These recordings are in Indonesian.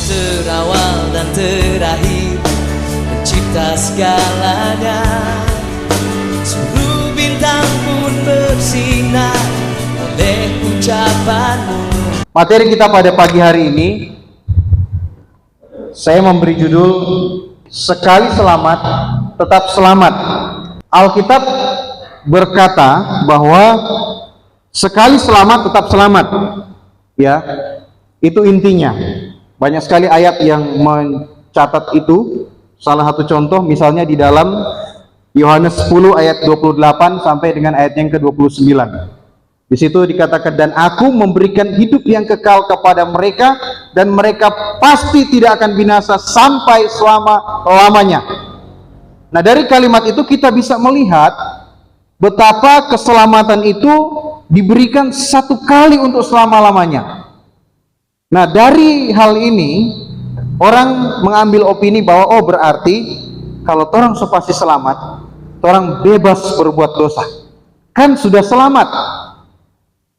terawal dan terakhir pencipta segalanya. Seluruh bintang pun bersinar oleh ucapanmu. Materi kita pada pagi hari ini saya memberi judul Sekali Selamat Tetap Selamat. Alkitab berkata bahwa sekali selamat tetap selamat. Ya, itu intinya. Banyak sekali ayat yang mencatat itu. Salah satu contoh misalnya di dalam Yohanes 10 ayat 28 sampai dengan ayat yang ke-29. Di situ dikatakan, dan aku memberikan hidup yang kekal kepada mereka, dan mereka pasti tidak akan binasa sampai selama-lamanya. Nah, dari kalimat itu kita bisa melihat betapa keselamatan itu diberikan satu kali untuk selama-lamanya. Nah, dari hal ini orang mengambil opini bahwa oh berarti kalau orang pasti selamat, orang bebas berbuat dosa. Kan sudah selamat.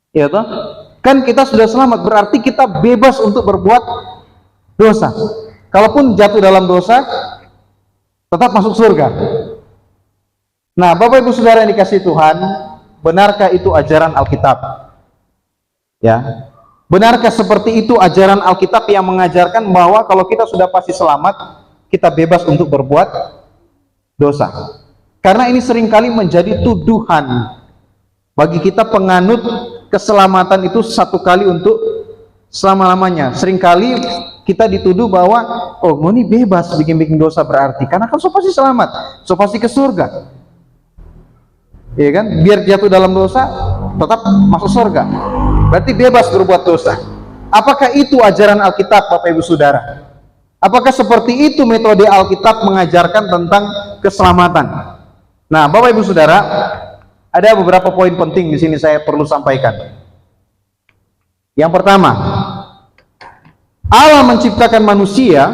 Ya toh? Kan kita sudah selamat, berarti kita bebas untuk berbuat dosa. Kalaupun jatuh dalam dosa, tetap masuk surga. Nah, Bapak Ibu Saudara yang dikasihi Tuhan, benarkah itu ajaran Alkitab? Ya. Benarkah seperti itu ajaran Alkitab yang mengajarkan bahwa kalau kita sudah pasti selamat, kita bebas untuk berbuat dosa? Karena ini seringkali menjadi tuduhan bagi kita penganut keselamatan itu satu kali untuk selama-lamanya. Seringkali kita dituduh bahwa oh ini bebas bikin-bikin dosa berarti karena kan so pasti selamat, so pasti ke surga. Iya kan? Biar jatuh dalam dosa tetap masuk surga. Berarti bebas berbuat dosa. Apakah itu ajaran Alkitab, Bapak Ibu Saudara? Apakah seperti itu metode Alkitab mengajarkan tentang keselamatan? Nah, Bapak Ibu Saudara, ada beberapa poin penting di sini saya perlu sampaikan. Yang pertama, Allah menciptakan manusia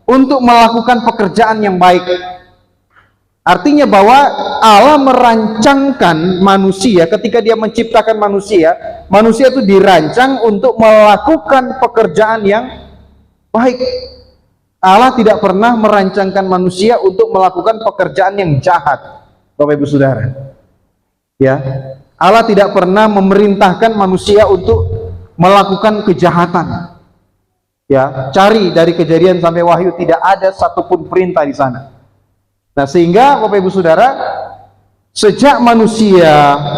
untuk melakukan pekerjaan yang baik. Artinya bahwa Allah merancangkan manusia ketika dia menciptakan manusia, manusia itu dirancang untuk melakukan pekerjaan yang baik. Allah tidak pernah merancangkan manusia untuk melakukan pekerjaan yang jahat, Bapak Ibu Saudara. Ya, Allah tidak pernah memerintahkan manusia untuk melakukan kejahatan. Ya, cari dari Kejadian sampai Wahyu tidak ada satupun perintah di sana. Nah, sehingga Bapak Ibu Saudara, sejak manusia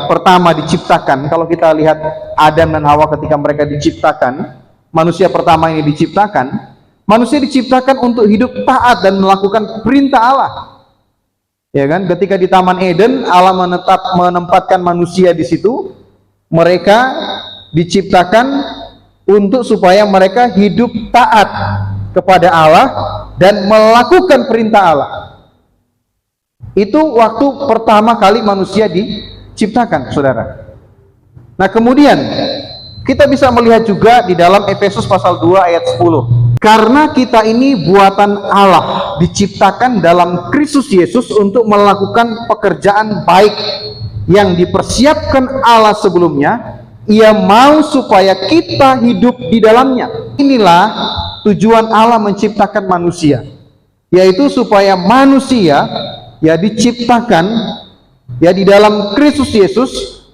pertama diciptakan, kalau kita lihat Adam dan Hawa ketika mereka diciptakan, manusia pertama ini diciptakan, manusia diciptakan untuk hidup taat dan melakukan perintah Allah. Ya kan, ketika di Taman Eden Allah menempatkan manusia di situ, mereka diciptakan untuk supaya mereka hidup taat kepada Allah dan melakukan perintah Allah. Itu waktu pertama kali manusia diciptakan, Saudara. Nah, kemudian kita bisa melihat juga di dalam Efesus pasal 2 ayat 10. Karena kita ini buatan Allah, diciptakan dalam Kristus Yesus untuk melakukan pekerjaan baik yang dipersiapkan Allah sebelumnya. Ia mau supaya kita hidup di dalamnya. Inilah tujuan Allah menciptakan manusia, yaitu supaya manusia ya diciptakan ya di dalam Kristus Yesus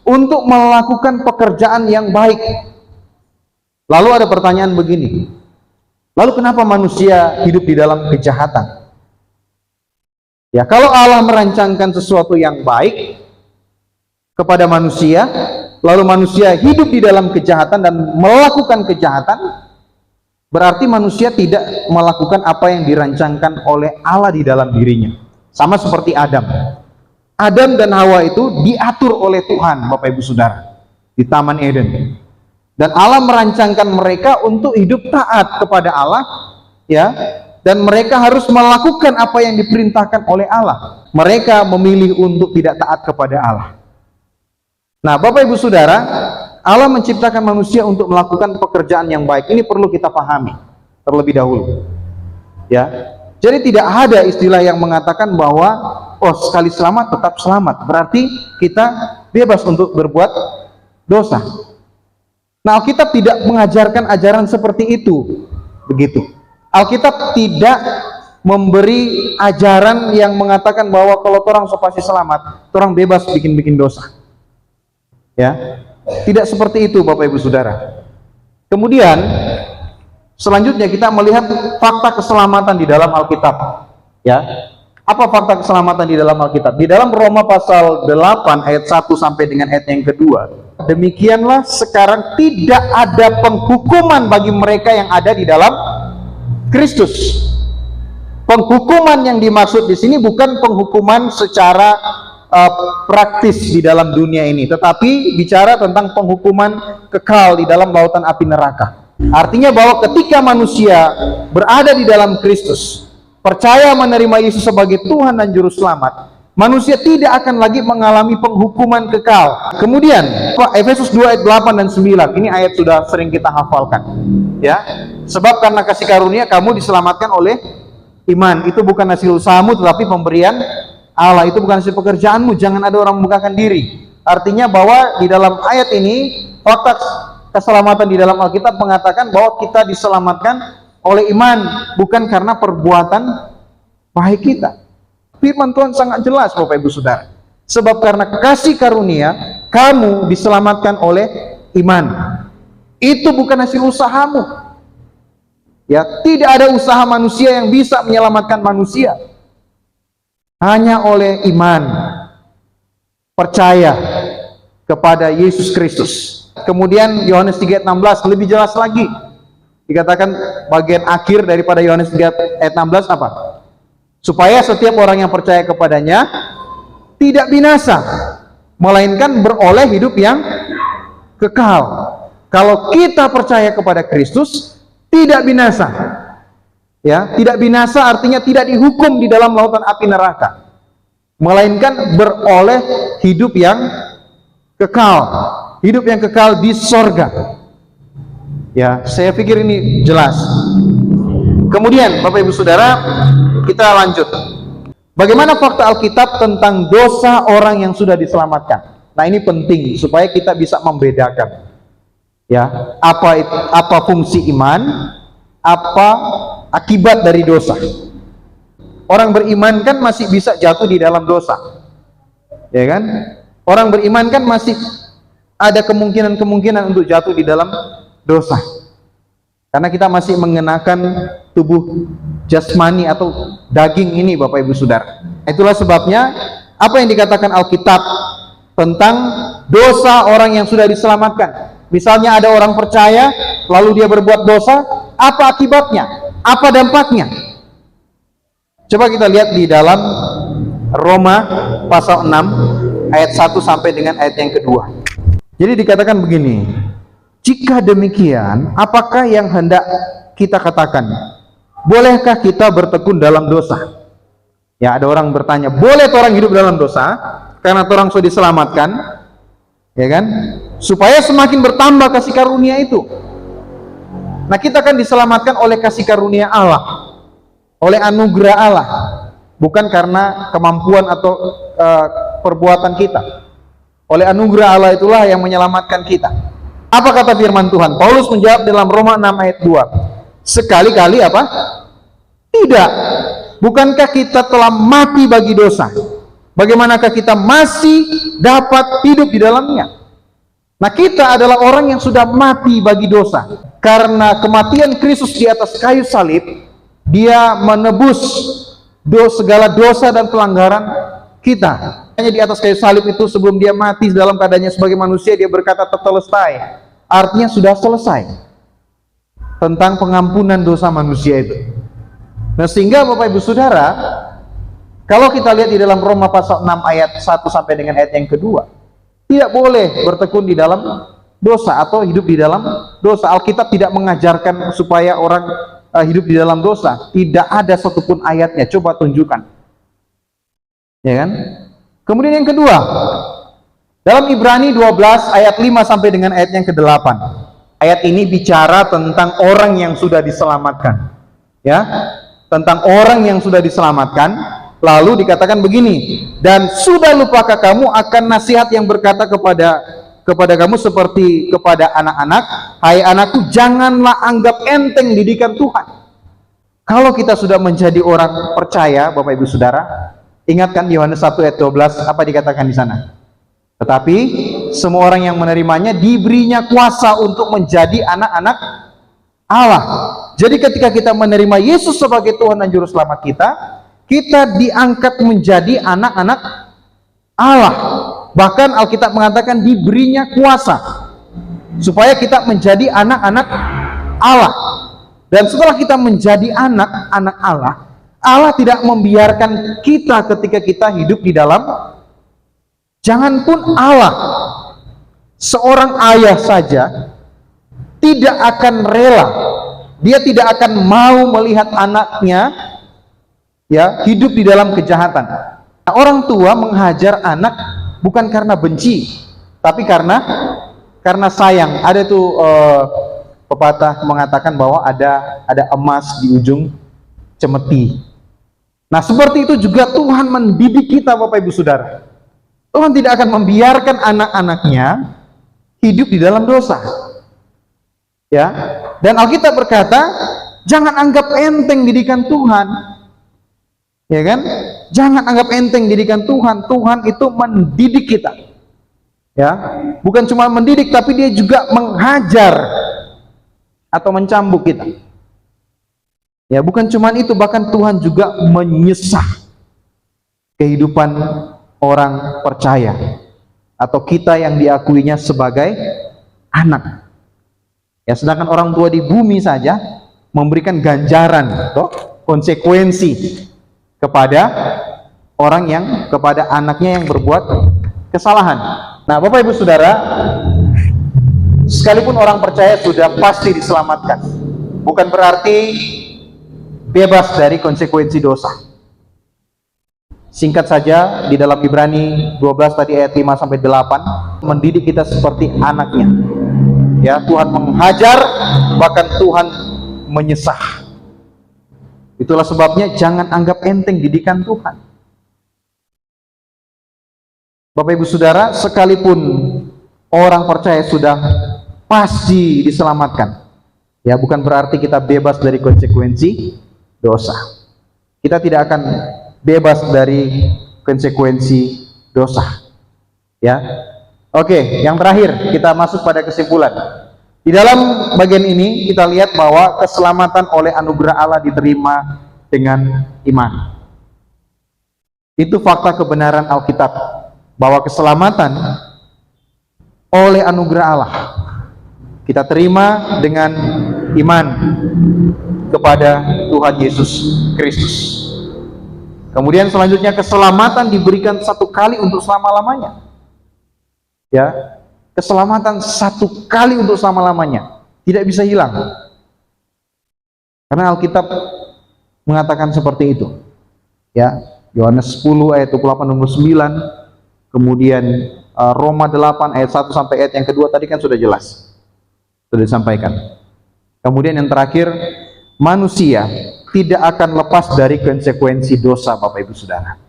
untuk melakukan pekerjaan yang baik. Lalu ada pertanyaan begini, lalu kenapa manusia hidup di dalam kejahatan? Ya, kalau Allah merancangkan sesuatu yang baik kepada manusia, lalu manusia hidup di dalam kejahatan dan melakukan kejahatan, berarti manusia tidak melakukan apa yang dirancangkan oleh Allah di dalam dirinya. Sama seperti Adam. Adam dan Hawa itu diatur oleh Tuhan, Bapak Ibu Saudara, di Taman Eden. Dan Allah merancangkan mereka untuk hidup taat kepada Allah, ya, dan mereka harus melakukan apa yang diperintahkan oleh Allah. Mereka memilih untuk tidak taat kepada Allah. Nah, Bapak Ibu Saudara, Allah menciptakan manusia untuk melakukan pekerjaan yang baik. Ini perlu kita pahami terlebih dahulu. Ya. Jadi tidak ada istilah yang mengatakan bahwa oh sekali selamat tetap selamat. Berarti kita bebas untuk berbuat dosa. Nah, Alkitab tidak mengajarkan ajaran seperti itu. Begitu. Alkitab tidak memberi ajaran yang mengatakan bahwa kalau orang pasti selamat, orang bebas bikin-bikin dosa. Ya, tidak seperti itu Bapak Ibu Saudara. Kemudian selanjutnya kita melihat fakta keselamatan di dalam Alkitab. Ya, apa fakta keselamatan di dalam Alkitab? Di dalam Roma pasal 8 ayat 1 sampai dengan ayat yang kedua. Demikianlah sekarang tidak ada penghukuman bagi mereka yang ada di dalam Kristus. Penghukuman yang dimaksud di sini bukan penghukuman secara praktis di dalam dunia ini, tetapi bicara tentang penghukuman kekal di dalam lautan api neraka. Artinya bahwa ketika manusia berada di dalam Kristus, percaya menerima Yesus sebagai Tuhan dan Juru Selamat, manusia tidak akan lagi mengalami penghukuman kekal. Kemudian Efesus 2 ayat 8 dan 9, ini ayat sudah sering kita hafalkan. Ya, sebab karena kasih karunia kamu diselamatkan oleh iman. Itu bukan hasil usahamu tetapi pemberian Allah. Itu bukan hasil pekerjaanmu. Jangan ada orang membukakan diri. Artinya bahwa di dalam ayat ini fakta keselamatan di dalam Alkitab mengatakan bahwa kita diselamatkan oleh iman, bukan karena perbuatan baik kita. Firman Tuhan sangat jelas Bapak Ibu Saudara. Sebab karena kasih karunia kamu diselamatkan oleh iman. Itu bukan hasil usahamu. Ya, tidak ada usaha manusia yang bisa menyelamatkan manusia. Hanya oleh iman, percaya kepada Yesus Kristus. Kemudian Yohanes 3:16 lebih jelas lagi. Dikatakan bagian akhir daripada Yohanes 3:16 apa? Supaya setiap orang yang percaya kepadanya tidak binasa, melainkan beroleh hidup yang kekal. Kalau kita percaya kepada Kristus, tidak binasa. Ya, tidak binasa artinya tidak dihukum di dalam lautan api neraka, melainkan beroleh hidup yang kekal, hidup yang kekal di sorga. Ya, saya pikir ini jelas. Kemudian Bapak Ibu Saudara, kita lanjut. Bagaimana fakta Alkitab tentang dosa orang yang sudah diselamatkan? Nah, ini penting supaya kita bisa membedakan. Ya, apa fungsi iman, apa akibat dari dosa. Orang beriman kan masih bisa jatuh di dalam dosa, ya kan? Orang beriman kan masih ada kemungkinan untuk jatuh di dalam dosa, karena kita masih mengenakan tubuh jasmani atau daging ini Bapak Ibu Saudara. Itulah sebabnya apa yang dikatakan Alkitab tentang dosa orang yang sudah diselamatkan. Misalnya ada orang percaya, lalu dia berbuat dosa, apa akibatnya? Apa dampaknya? Coba kita lihat di dalam Roma pasal 6 ayat 1 sampai dengan ayat yang kedua. Jadi dikatakan begini, jika demikian, apakah yang hendak kita katakan? Bolehkah kita bertekun dalam dosa? Ya, ada orang bertanya, boleh orang hidup dalam dosa karena orang sudah diselamatkan? Ya kan? Supaya semakin bertambah kasih karunia itu. Nah, kita kan diselamatkan oleh kasih karunia Allah, oleh anugerah Allah, bukan karena kemampuan atau perbuatan kita. Oleh anugerah Allah itulah yang menyelamatkan kita. Apa kata firman Tuhan? Paulus menjawab dalam Roma 6 ayat 2. Sekali-kali apa? Tidak. Bukankah kita telah mati bagi dosa? Bagaimanakah kita masih dapat hidup di dalamnya? Nah, kita adalah orang yang sudah mati bagi dosa. Karena kematian Kristus di atas kayu salib, dia menebus segala dosa dan pelanggaran kita. Hanya di atas kayu salib itu, sebelum dia mati dalam keadaannya sebagai manusia, dia berkata tetelestai. Artinya sudah selesai tentang pengampunan dosa manusia itu. Nah, sehingga Bapak Ibu Saudara, kalau kita lihat di dalam Roma pasal 6 ayat 1 sampai dengan ayat yang kedua, tidak boleh bertekun di dalam dosa atau hidup di dalam dosa. Alkitab tidak mengajarkan supaya orang hidup di dalam dosa. Tidak ada satupun ayatnya. Coba tunjukkan. Ya kan? Kemudian yang kedua, dalam Ibrani 12 ayat 5 sampai dengan ayat yang ke-8. Ayat ini bicara tentang orang yang sudah diselamatkan. Ya, tentang orang yang sudah diselamatkan. Lalu dikatakan begini, dan sudah lupakah kamu akan nasihat yang berkata kepada kamu seperti kepada anak-anak, hai anakku, janganlah anggap enteng didikan Tuhan. Kalau kita sudah menjadi orang percaya, Bapak Ibu Saudara, ingatkan Yohanes 1 ayat 12, apa dikatakan di sana? Tetapi semua orang yang menerimanya diberinya kuasa untuk menjadi anak-anak Allah. Jadi ketika kita menerima Yesus sebagai Tuhan dan Juru Selamat kita, kita diangkat menjadi anak-anak Allah. Bahkan Alkitab mengatakan diberinya kuasa supaya kita menjadi anak-anak Allah. Dan setelah kita menjadi anak-anak Allah, Allah tidak membiarkan kita ketika kita hidup di dalam, janganpun Allah, seorang ayah saja tidak akan rela, dia tidak akan mau melihat anaknya ya hidup di dalam kejahatan. Nah, orang tua menghajar anak bukan karena benci, tapi karena sayang. Ada tuh pepatah mengatakan bahwa ada emas di ujung cemeti. Nah, seperti itu juga Tuhan mendidik kita, Bapak Ibu Saudara. Tuhan tidak akan membiarkan anak-anaknya hidup di dalam dosa. Ya. Dan Alkitab berkata, jangan anggap enteng didikan Tuhan. Ya kan? Jangan anggap enteng didikan Tuhan. Tuhan itu mendidik kita. Ya. Bukan cuma mendidik, tapi dia juga menghajar atau mencambuk kita. Ya, bukan cuma itu, bahkan Tuhan juga menyesah kehidupan orang percaya atau kita yang diakuinya sebagai anak. Ya, sedangkan orang tua di bumi saja memberikan ganjaran atau konsekuensi kepada kepada anaknya yang berbuat kesalahan. Nah, Bapak Ibu Saudara, sekalipun orang percaya sudah pasti diselamatkan, bukan berarti bebas dari konsekuensi dosa. Singkat saja, di dalam Ibrani 12 tadi ayat 5 sampai 8 mendidik kita seperti anaknya. Ya, Tuhan menghajar, bahkan Tuhan menyesah. Itulah sebabnya jangan anggap enteng didikan Tuhan. Bapak Ibu Saudara, sekalipun orang percaya sudah pasti diselamatkan, ya, bukan berarti kita bebas dari konsekuensi dosa. Kita tidak akan bebas dari konsekuensi dosa. Ya. Oke, yang terakhir kita masuk pada kesimpulan. Di dalam bagian ini kita lihat bahwa keselamatan oleh anugerah Allah diterima dengan iman. Itu fakta kebenaran Alkitab, bahwa keselamatan oleh anugerah Allah kita terima dengan iman kepada Tuhan Yesus Kristus. Kemudian selanjutnya keselamatan diberikan satu kali untuk selama-lamanya. Ya, keselamatan satu kali untuk selama-lamanya, tidak bisa hilang. Karena Alkitab mengatakan seperti itu. Ya, Yohanes 10 ayat 28-29, kemudian Roma 8 ayat 1 sampai ayat yang kedua tadi kan sudah jelas. Sudah disampaikan. Kemudian yang terakhir, manusia tidak akan lepas dari konsekuensi dosa, Bapak Ibu Saudara.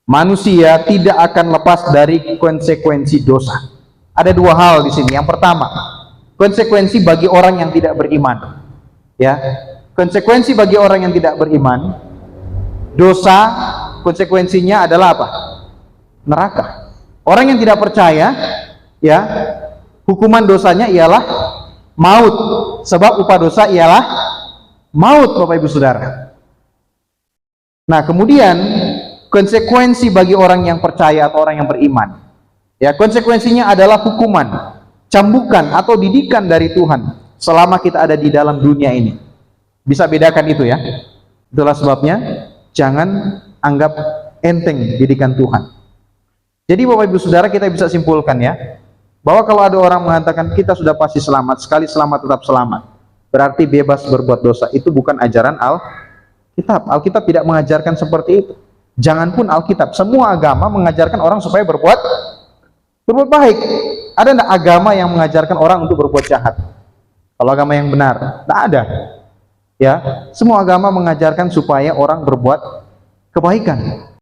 Manusia tidak akan lepas dari konsekuensi dosa. Ada dua hal di sini. Yang pertama, konsekuensi bagi orang yang tidak beriman. Ya, konsekuensi bagi orang yang tidak beriman, dosa konsekuensinya adalah apa? Neraka. Orang yang tidak percaya, ya, hukuman dosanya ialah maut. Sebab upah dosa ialah maut, Bapak Ibu Saudara. Nah, kemudian konsekuensi bagi orang yang percaya atau orang yang beriman, ya, konsekuensinya adalah hukuman, cambukan atau didikan dari Tuhan selama kita ada di dalam dunia ini. Bisa bedakan itu, ya. Itulah sebabnya jangan anggap enteng didikan Tuhan. Jadi Bapak Ibu Saudara, kita bisa simpulkan, ya, bahwa kalau ada orang mengatakan kita sudah pasti selamat, sekali selamat tetap selamat, berarti bebas berbuat dosa, itu bukan ajaran Alkitab. Alkitab tidak mengajarkan seperti itu. Janganpun Alkitab, semua agama mengajarkan orang supaya berbuat baik. Ada enggak agama yang mengajarkan orang untuk berbuat jahat? Kalau agama yang benar, tidak ada. Ya, semua agama mengajarkan supaya orang berbuat kebaikan.